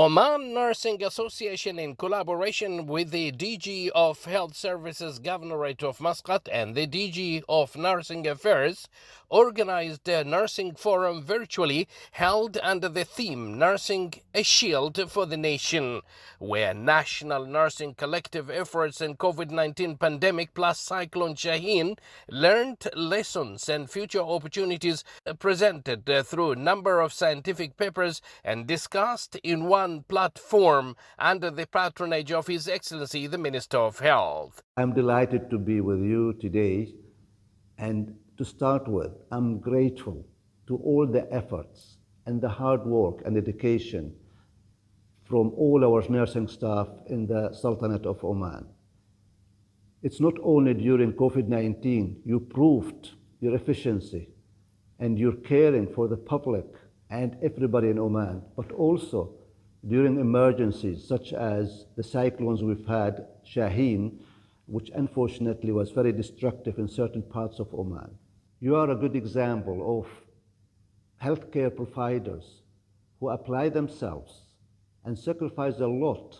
Oman Nursing Association, in collaboration with the DG of Health Services Governorate of Muscat and the DG of Nursing Affairs, organized a nursing forum virtually held under the theme Nursing a Shield for the Nation, where national nursing collective efforts in COVID-19 pandemic plus Cyclone Shaheen learned lessons and future opportunities presented through a number of scientific papers and discussed in one platform under the patronage of His Excellency the Minister of Health. I'm delighted to be with you today, and to start with, I'm grateful to all the efforts and the hard work and dedication from all our nursing staff in the Sultanate of Oman. It's not only during COVID-19 you proved your efficiency and your caring for the public and everybody in Oman, but also during emergencies such as the cyclones we've had, Shaheen, which unfortunately was very destructive in certain parts of Oman. You are a good example of healthcare providers who apply themselves and sacrifice a lot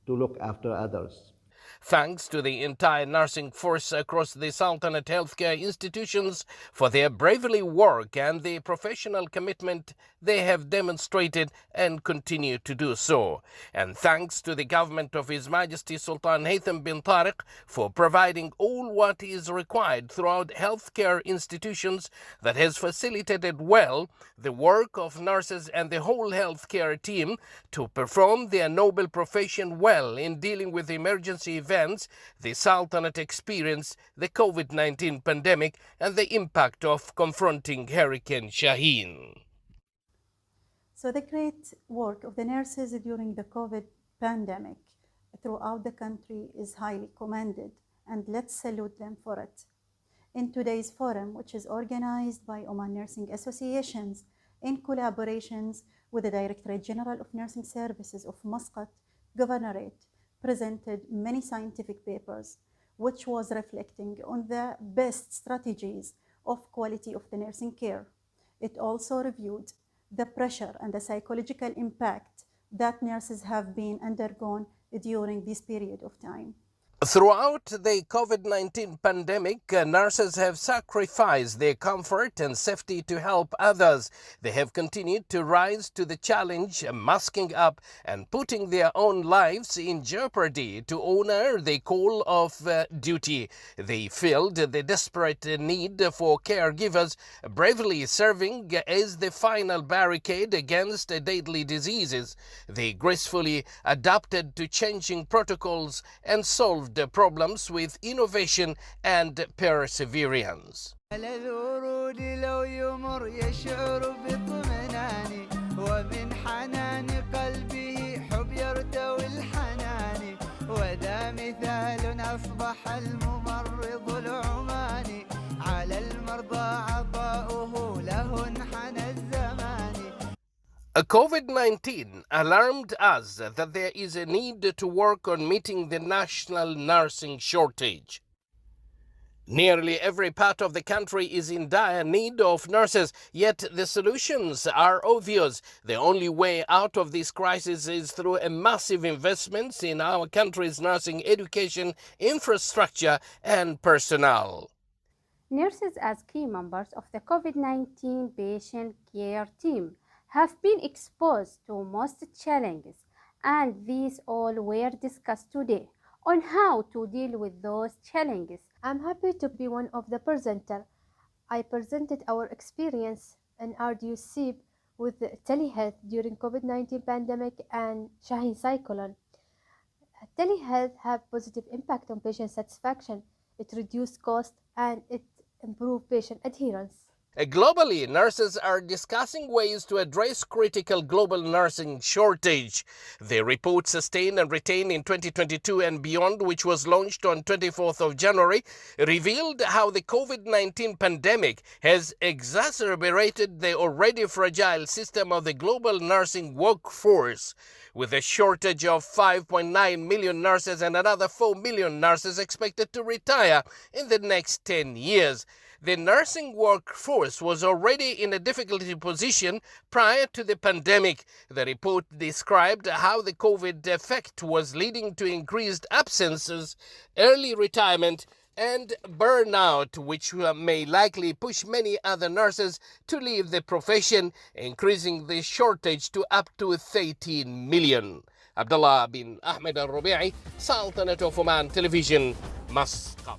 to look after others. Thanks to the entire nursing force across the Sultanate healthcare institutions for their bravery work and the professional commitment they have demonstrated and continue to do so. And thanks to the government of His Majesty Sultan Haytham bin Tariq for providing all what is required throughout healthcare institutions that has facilitated well the work of nurses and the whole healthcare team to perform their noble profession well in dealing with emergency events the Sultanate experienced, the COVID-19 pandemic, and the impact of confronting Hurricane Shaheen. So the great work of the nurses during the COVID pandemic throughout the country is highly commended, and let's salute them for it. In today's forum, which is organized by Oman Nursing Associations in collaborations with the Directorate General of Nursing Services of Muscat Governorate, presented many scientific papers, which was reflecting on the best strategies of quality of the nursing care. It also reviewed the pressure and the psychological impact that nurses have been undergone during this period of time. Throughout the COVID-19 pandemic, nurses have sacrificed their comfort and safety to help others. They have continued to rise to the challenge, masking up and putting their own lives in jeopardy to honor the call of duty. They filled the desperate need for caregivers, bravely serving as the final barricade against deadly diseases. They gracefully adapted to changing protocols and solved the problems with innovation and perseverance. COVID-19 alarmed us that there is a need to work on meeting the national nursing shortage. Nearly every part of the country is in dire need of nurses, yet the solutions are obvious. The only way out of this crisis is through a massive investments in our country's nursing education, infrastructure and personnel. Nurses, as key members of the COVID-19 patient care team, have been exposed to most challenges, and these all were discussed today on how to deal with those challenges. I'm happy to be one of the presenters. I presented our experience in RDUC with telehealth during COVID-19 pandemic and Shaheen cyclone. Telehealth have positive impact on patient satisfaction. It reduced cost and it improved patient adherence. Globally, nurses are discussing ways to address critical global nursing shortage. The report Sustain and Retain in 2022 and Beyond, which was launched on 24th of January, revealed how the COVID-19 pandemic has exacerbated the already fragile system of the global nursing workforce. With a shortage of 5.9 million nurses and another 4 million nurses expected to retire in the next 10 years. The nursing workforce was already in a difficult position prior to the pandemic. The report described how the COVID effect was leading to increased absences, early retirement, and burnout, which may likely push many other nurses to leave the profession, increasing the shortage to up to 13 million. Abdallah bin Ahmed al-Rubaiey, Sultanate of Oman Television, Muscat.